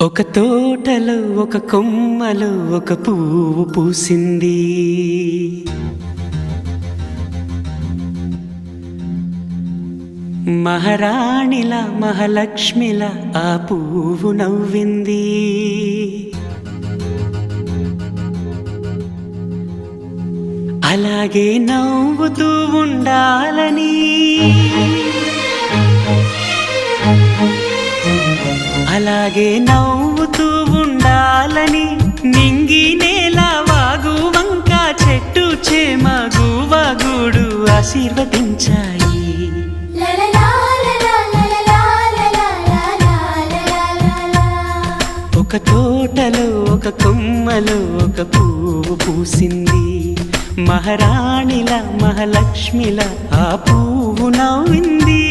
ఒక తోటలో ఒక కొమ్మలో ఒక పువ్వు పూసింది. మహారాణిల మహాలక్ష్మిల ఆ పువ్వు నవ్వింది. అలాగే నవ్వుతూ ఉండాలని, అలాగే నవ్వుతూ ఉండాలని నింగి నేల వాగు వంక చెట్టు చేమ గువగూడు ఆశీర్వదించాయి. ఒక తోటలో ఒక కొమ్మలో ఒక పువ్వు పూసింది. మహారాణిల మహాలక్ష్మిల ఆ పువ్వు నవ్వింది.